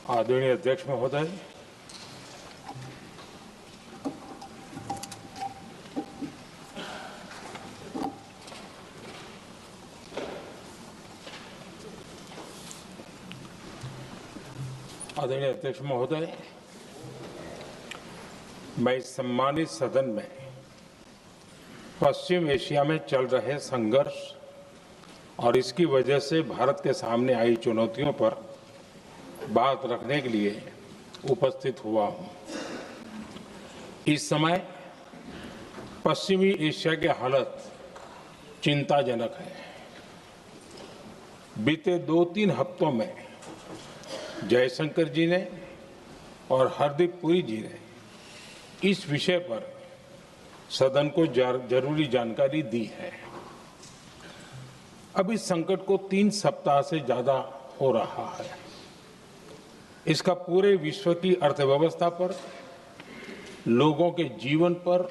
आदरणीय अध्यक्ष महोदय, मैं इस सम्मानित सदन में पश्चिम एशिया में चल रहे संघर्ष और इसकी वजह से भारत के सामने आई चुनौतियों पर बात रखने के लिए उपस्थित हुआ हूं। इस समय पश्चिमी एशिया की हालत चिंताजनक है। बीते 2-3 हफ्तों में जयशंकर जी ने और हरदीप पुरी जी ने इस विषय पर सदन को जरूरी जानकारी दी है। अब इस संकट को 3 सप्ताह से ज्यादा हो रहा है। इसका पूरे विश्व की अर्थव्यवस्था पर, लोगों के जीवन पर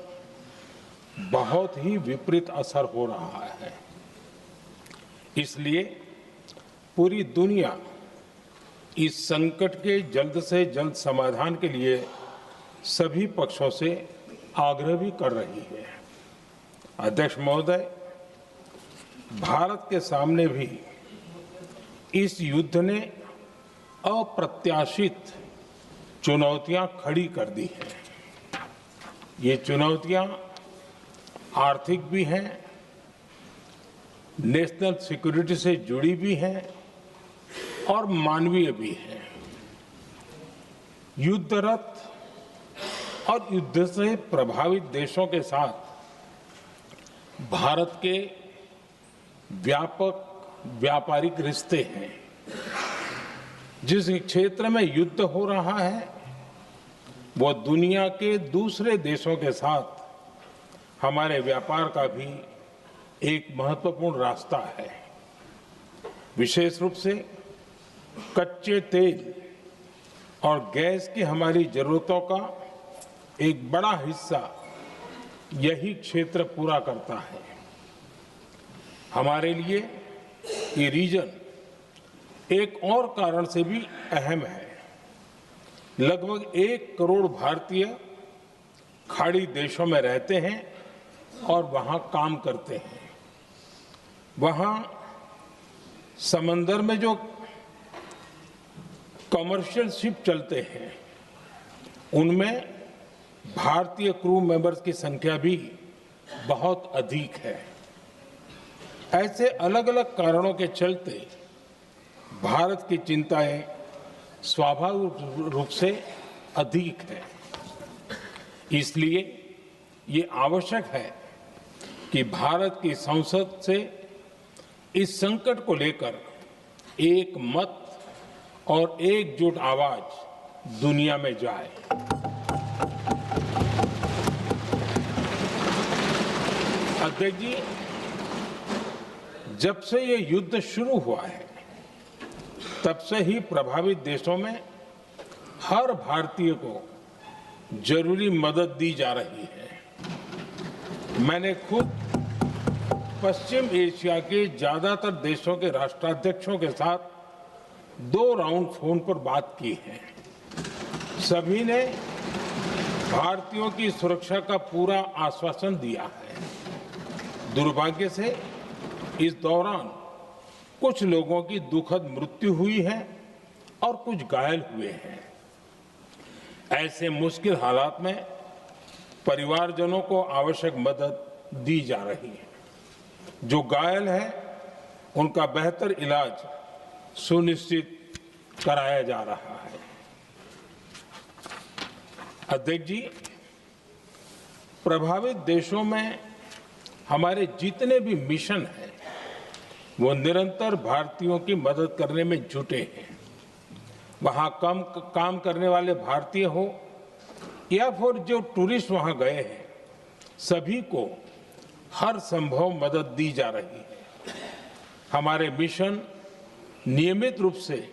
बहुत ही विपरीत असर हो रहा है। इसलिए पूरी दुनिया इस संकट के जल्द से जल्द समाधान के लिए सभी पक्षों से आग्रह भी कर रही है। अध्यक्ष महोदय, भारत के सामने भी इस युद्ध ने अप्रत्याशित चुनौतियां खड़ी कर दी हैं। ये चुनौतियां आर्थिक भी हैं, नेशनल सिक्योरिटी से जुड़ी भी हैं और मानवीय भी हैं। युद्धरत और युद्ध से प्रभावित देशों के साथ भारत के व्यापक व्यापारिक रिश्ते हैं। जिस क्षेत्र में युद्ध हो रहा है वो दुनिया के दूसरे देशों के साथ हमारे व्यापार का भी एक महत्वपूर्ण रास्ता है। विशेष रूप से कच्चे तेल और गैस की हमारी जरूरतों का एक बड़ा हिस्सा यही क्षेत्र पूरा करता है। हमारे लिए ये रीजन एक और कारण से भी अहम है। लगभग 1 करोड़ भारतीय खाड़ी देशों में रहते हैं और वहां काम करते हैं। वहां समंदर में जो कमर्शियल शिप चलते हैं उनमें भारतीय क्रू मेंबर्स की संख्या भी बहुत अधिक है। ऐसे अलग अलग कारणों के चलते भारत की चिंताएं स्वाभाविक रूप से अधिक है। इसलिए ये आवश्यक है कि भारत की संसद से इस संकट को लेकर एक मत और एकजुट आवाज दुनिया में जाए। अध्यक्ष जी, जब से ये युद्ध शुरू हुआ है तब से ही प्रभावित देशों में हर भारतीय को जरूरी मदद दी जा रही है। मैंने खुद पश्चिम एशिया के ज्यादातर देशों के राष्ट्राध्यक्षों के साथ 2 राउंड फोन पर बात की है। सभी ने भारतीयों की सुरक्षा का पूरा आश्वासन दिया है। दुर्भाग्य से इस दौरान कुछ लोगों की दुखद मृत्यु हुई है और कुछ घायल हुए हैं। ऐसे मुश्किल हालात में परिवारजनों को आवश्यक मदद दी जा रही है। जो घायल हैं उनका बेहतर इलाज सुनिश्चित कराया जा रहा है। अध्यक्ष जी, प्रभावित देशों में हमारे जितने भी मिशन हैं वो निरंतर भारतीयों की मदद करने में जुटे हैं। वहां काम करने वाले भारतीय हो या फिर जो टूरिस्ट वहां गए हैं, सभी को हर संभव मदद दी जा रही है। हमारे मिशन नियमित रूप से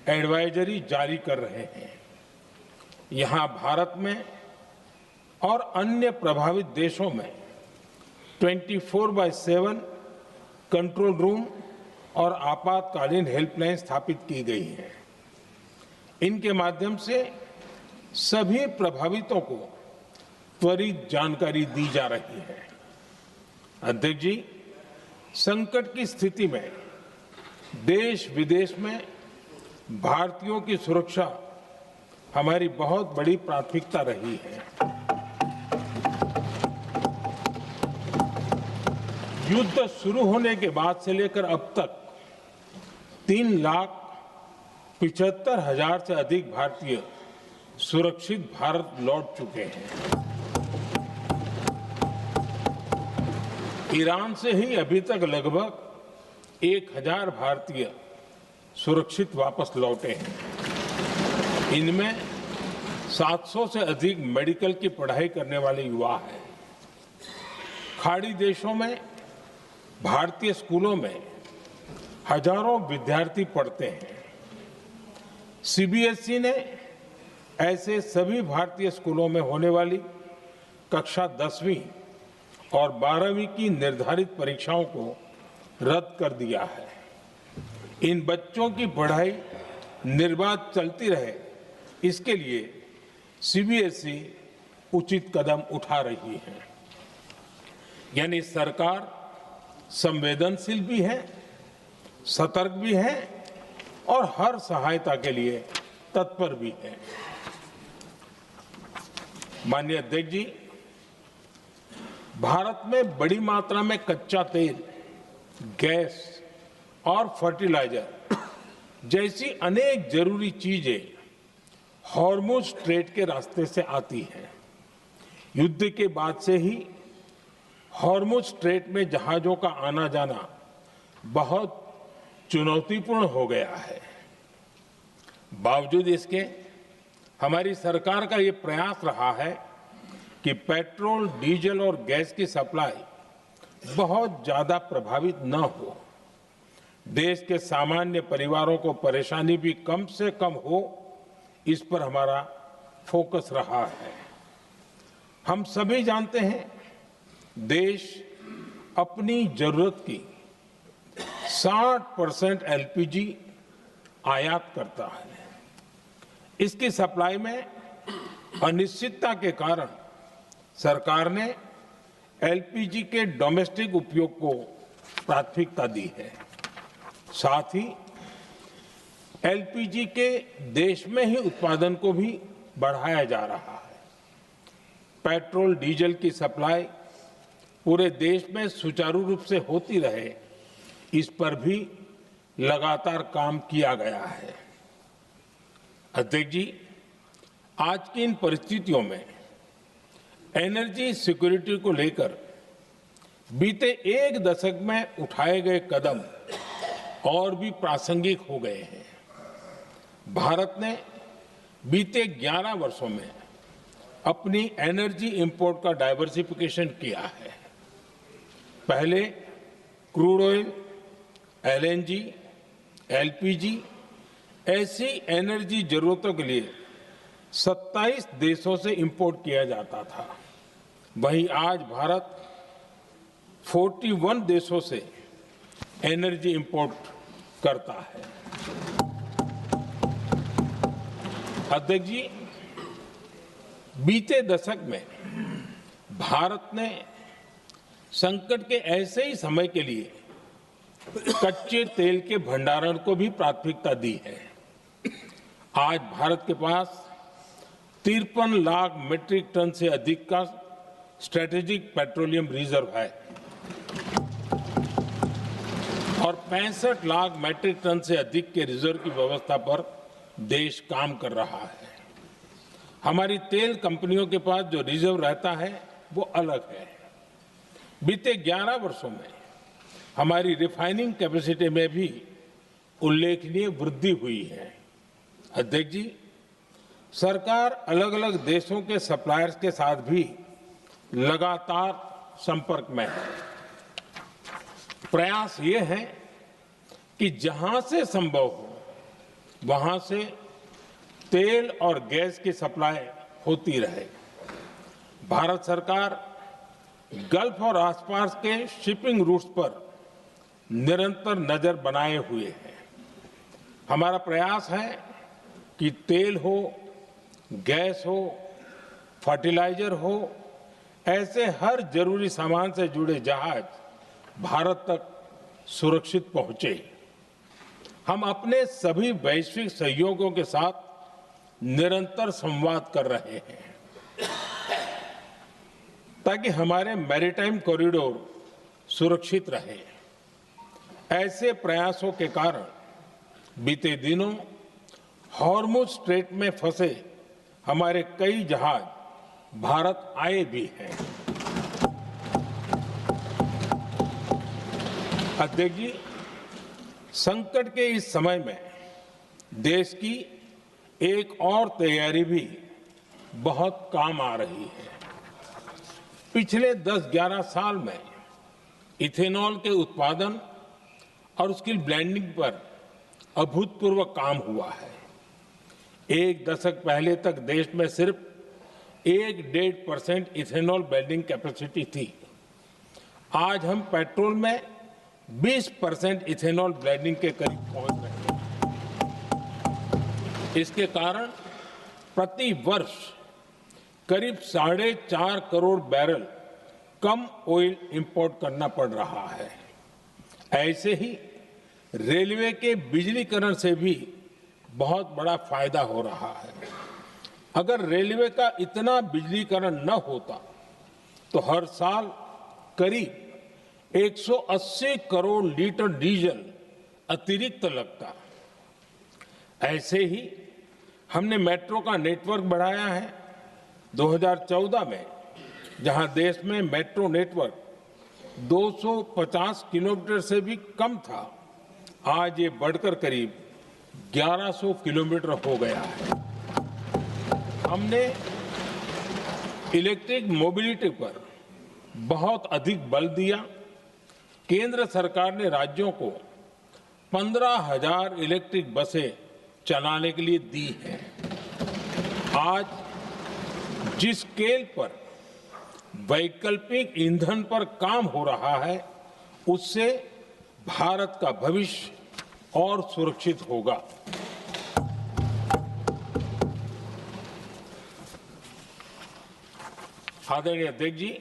एडवाइजरी जारी कर रहे हैं। यहां भारत में और अन्य प्रभावित देशों में 24/7 कंट्रोल रूम और आपातकालीन हेल्पलाइन स्थापित की गई है। इनके माध्यम से सभी प्रभावितों को त्वरित जानकारी दी जा रही है। अध्यक्ष जी, संकट की स्थिति में देश विदेश में भारतीयों की सुरक्षा हमारी बहुत बड़ी प्राथमिकता रही है। युद्ध शुरू होने के बाद से लेकर अब तक 3,75,000 से अधिक भारतीय सुरक्षित भारत लौट चुके हैं। ईरान से ही अभी तक लगभग 1,000 भारतीय सुरक्षित वापस लौटे हैं। इनमें 700 से अधिक मेडिकल की पढ़ाई करने वाले युवा हैं। खाड़ी देशों में भारतीय स्कूलों में हजारों विद्यार्थी पढ़ते हैं। सीबीएसई ने ऐसे सभी भारतीय स्कूलों में होने वाली कक्षा 10वीं और 12वीं की निर्धारित परीक्षाओं को रद्द कर दिया है। इन बच्चों की पढ़ाई निर्बाध चलती रहे, इसके लिए सीबीएसई उचित कदम उठा रही है। यानी सरकार संवेदनशील भी है, सतर्क भी है और हर सहायता के लिए तत्पर भी है। माननीय अध्यक्ष जी, भारत में बड़ी मात्रा में कच्चा तेल, गैस और फर्टिलाइजर जैसी अनेक जरूरी चीजें हॉर्मुज स्ट्रेट के रास्ते से आती हैं। युद्ध के बाद से ही हॉर्मुज स्ट्रेट में जहाजों का आना जाना बहुत चुनौतीपूर्ण हो गया है। बावजूद इसके हमारी सरकार का ये प्रयास रहा है कि पेट्रोल, डीजल और गैस की सप्लाई बहुत ज्यादा प्रभावित न हो, देश के सामान्य परिवारों को परेशानी भी कम से कम हो, इस पर हमारा फोकस रहा है। हम सभी जानते हैं, देश अपनी जरूरत की 60% एलपीजी आयात करता है। इसकी सप्लाई में अनिश्चितता के कारण सरकार ने एलपीजी के डोमेस्टिक उपयोग को प्राथमिकता दी है। साथ ही एलपीजी के देश में ही उत्पादन को भी बढ़ाया जा रहा है। पेट्रोल, डीजल की सप्लाई पूरे देश में सुचारू रूप से होती रहे, इस पर भी लगातार काम किया गया है। अध्यक्ष जी, आज की इन परिस्थितियों में एनर्जी सिक्योरिटी को लेकर बीते एक दशक में उठाए गए कदम और भी प्रासंगिक हो गए हैं। भारत ने बीते 11 वर्षों में अपनी एनर्जी इंपोर्ट का डाइवर्सिफिकेशन किया है। पहले क्रूड ऑयल, एलएनजी, एलपीजी ऐसी एनर्जी जरूरतों के लिए 27 देशों से इंपोर्ट किया जाता था। वहीं आज भारत 41 देशों से एनर्जी इंपोर्ट करता है। अध्यक्ष जी, बीते दशक में भारत ने संकट के ऐसे ही समय के लिए कच्चे तेल के भंडारण को भी प्राथमिकता दी है। आज भारत के पास 53 लाख मीट्रिक टन से अधिक का स्ट्रेटेजिक पेट्रोलियम रिजर्व है और 65 लाख मीट्रिक टन से अधिक के रिजर्व की व्यवस्था पर देश काम कर रहा है। हमारी तेल कंपनियों के पास जो रिजर्व रहता है वो अलग है। बीते 11 वर्षों में हमारी रिफाइनिंग कैपेसिटी में भी उल्लेखनीय वृद्धि हुई है। अध्यक्ष जी, सरकार अलग अलग देशों के सप्लायर्स के साथ भी लगातार संपर्क में है। प्रयास ये है कि जहां से संभव हो वहां से तेल और गैस की सप्लाई होती रहे। भारत सरकार गल्फ और आसपास के शिपिंग रूट्स पर निरंतर नजर बनाए हुए है। हमारा प्रयास है कि तेल हो, गैस हो, फर्टिलाइजर हो, ऐसे हर जरूरी सामान से जुड़े जहाज भारत तक सुरक्षित पहुंचे। हम अपने सभी वैश्विक सहयोगियों के साथ निरंतर संवाद कर रहे हैं ताकि हमारे मैरीटाइम कॉरिडोर सुरक्षित रहे। ऐसे प्रयासों के कारण बीते दिनों हॉर्मुज स्ट्रेट में फंसे हमारे कई जहाज भारत आए भी हैं। अध्यक्ष जी, संकट के इस समय में देश की एक और तैयारी भी बहुत काम आ रही है। पिछले 10-11 साल में इथेनॉल के उत्पादन और उसकी ब्लेंडिंग पर अभूतपूर्व काम हुआ है। एक दशक पहले तक देश में सिर्फ 1-1.5% इथेनॉल ब्लेंडिंग कैपेसिटी थी। आज हम पेट्रोल में 20% इथेनॉल ब्लेंडिंग के करीब पहुंच रहे हैं। इसके कारण प्रति वर्ष करीब 4.5 करोड़ बैरल कम ऑयल इंपोर्ट करना पड़ रहा है। ऐसे ही रेलवे के बिजलीकरण से भी बहुत बड़ा फायदा हो रहा है। अगर रेलवे का इतना बिजलीकरण न होता तो हर साल करीब 180 करोड़ लीटर डीजल अतिरिक्त लगता। ऐसे ही हमने मेट्रो का नेटवर्क बढ़ाया है। 2014 में जहां देश में मेट्रो नेटवर्क 250 किलोमीटर से भी कम था, आज ये बढ़कर करीब 1100 किलोमीटर हो गया है। हमने इलेक्ट्रिक मोबिलिटी पर बहुत अधिक बल दिया। केंद्र सरकार ने राज्यों को 15,000 इलेक्ट्रिक बसें चलाने के लिए दी है। आज जिस स्केल पर वैकल्पिक ईंधन पर काम हो रहा है, उससे भारत का भविष्य और सुरक्षित होगा। आदरणीय अध्यक्ष जी,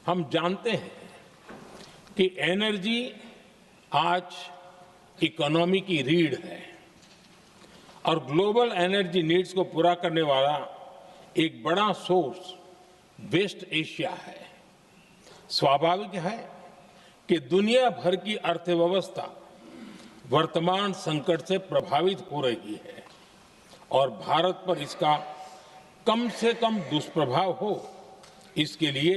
हम जानते हैं कि एनर्जी आज इकोनॉमी की रीढ़ है और ग्लोबल एनर्जी नीड्स को पूरा करने वाला एक बड़ा सोर्स वेस्ट एशिया है। स्वाभाविक है कि दुनिया भर की अर्थव्यवस्था वर्तमान संकट से प्रभावित हो रही है और भारत पर इसका कम से कम दुष्प्रभाव हो, इसके लिए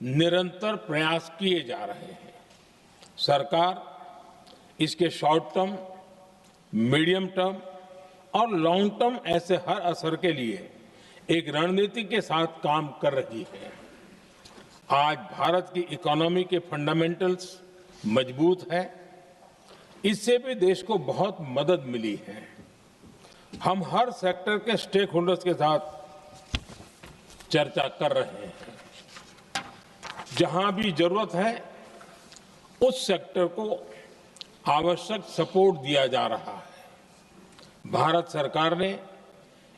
निरंतर प्रयास किए जा रहे हैं। सरकार इसके शॉर्ट टर्म, मीडियम टर्म और लॉन्ग टर्म ऐसे हर असर के लिए एक रणनीति के साथ काम कर रही है। आज भारत की इकोनॉमी के फंडामेंटल्स मजबूत है। इससे भी देश को बहुत मदद मिली है। हम हर सेक्टर के स्टेक होल्डर्स के साथ चर्चा कर रहे हैं। जहां भी जरूरत है उस सेक्टर को आवश्यक सपोर्ट दिया जा रहा है। भारत सरकार ने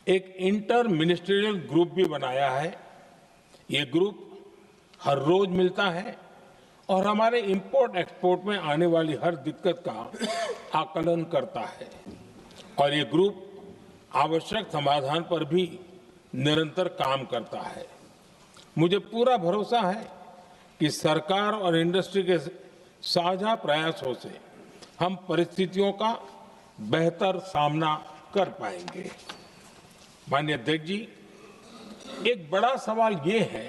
एक इंटर मिनिस्ट्रियल ग्रुप भी बनाया है। ये ग्रुप हर रोज मिलता है और हमारे इंपोर्ट एक्सपोर्ट में आने वाली हर दिक्कत का आकलन करता है और ये ग्रुप आवश्यक समाधान पर भी निरंतर काम करता है। मुझे पूरा भरोसा है कि सरकार और इंडस्ट्री के साझा प्रयासों से हम परिस्थितियों का बेहतर सामना कर पाएंगे। माननीय अध्यक्ष जी, एक बड़ा सवाल ये है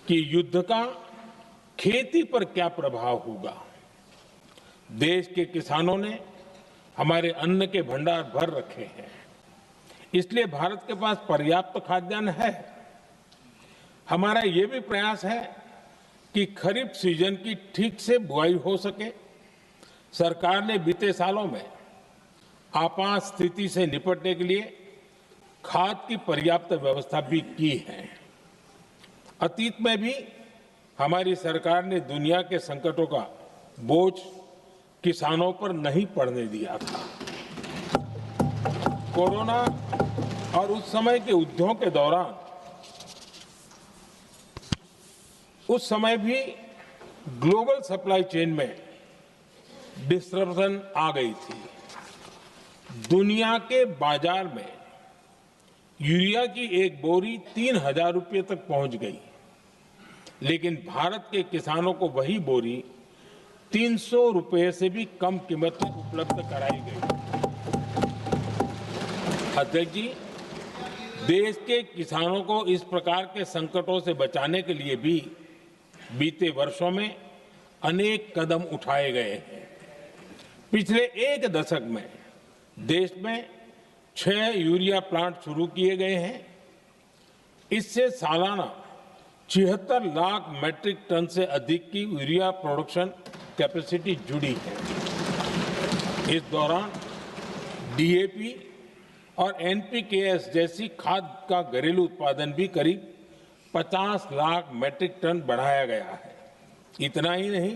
कि युद्ध का खेती पर क्या प्रभाव होगा। देश के किसानों ने हमारे अन्न के भंडार भर रखे हैं, इसलिए भारत के पास पर्याप्त खाद्यान्न है। हमारा ये भी प्रयास है कि खरीफ सीजन की ठीक से बुआई हो सके। सरकार ने बीते सालों में आपात स्थिति से निपटने के लिए खाद की पर्याप्त व्यवस्था भी की है। अतीत में भी हमारी सरकार ने दुनिया के संकटों का बोझ किसानों पर नहीं पड़ने दिया था। कोरोना और उस समय के युद्धों के दौरान उस समय भी ग्लोबल सप्लाई चेन में डिस्टरप्शन आ गई थी। दुनिया के बाजार में यूरिया की एक बोरी 3,000 रुपये तक पहुंच गई, लेकिन भारत के किसानों को वही बोरी 300 रुपये से भी कम कीमत पर उपलब्ध कराई गई। अध्यक्ष जी, देश के किसानों को इस प्रकार के संकटों से बचाने के लिए भी बीते वर्षों में अनेक कदम उठाए गए हैं। पिछले एक दशक में देश में 6 यूरिया प्लांट शुरू किए गए हैं। इससे सालाना 76 लाख मैट्रिक टन से अधिक की यूरिया प्रोडक्शन कैपेसिटी जुड़ी है। इस दौरान डीएपी और एनपीकेएस जैसी खाद का घरेलू उत्पादन भी करीब 50 लाख मैट्रिक टन बढ़ाया गया है। इतना ही नहीं,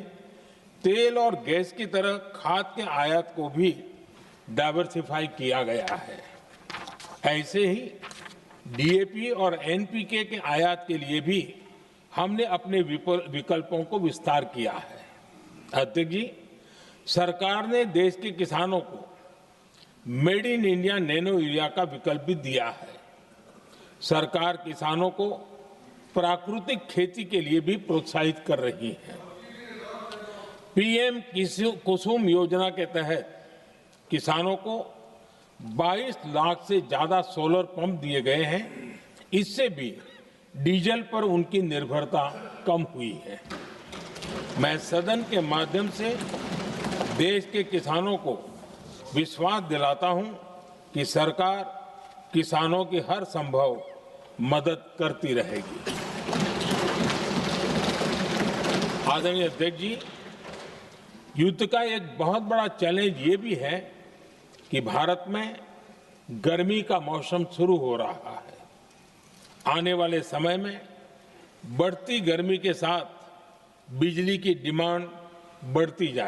तेल और गैस की तरह खाद के आयात को भी डाइवर्सिफाई किया गया है। ऐसे ही डीएपी और एनपीके के आयात के लिए भी हमने अपने विकल्पों को विस्तार किया है। अध्यक्ष जी, सरकार ने देश के किसानों को made in India nano urea का विकल्प भी दिया है। सरकार किसानों को प्राकृतिक खेती के लिए भी प्रोत्साहित कर रही है। पीएम कुसुम योजना के तहत किसानों को 22 लाख से ज्यादा सोलर पंप दिए गए हैं। इससे भी डीजल पर उनकी निर्भरता कम हुई है। मैं सदन के माध्यम से देश के किसानों को विश्वास दिलाता हूं कि सरकार किसानों की हर संभव मदद करती रहेगी। आदरणीय अध्यक्ष जी, युद्ध का एक बहुत बड़ा चैलेंज ये भी है कि भारत में गर्मी का मौसम शुरू हो रहा है। आने वाले समय में बढ़ती गर्मी के साथ बिजली की डिमांड बढ़ती जाएगी।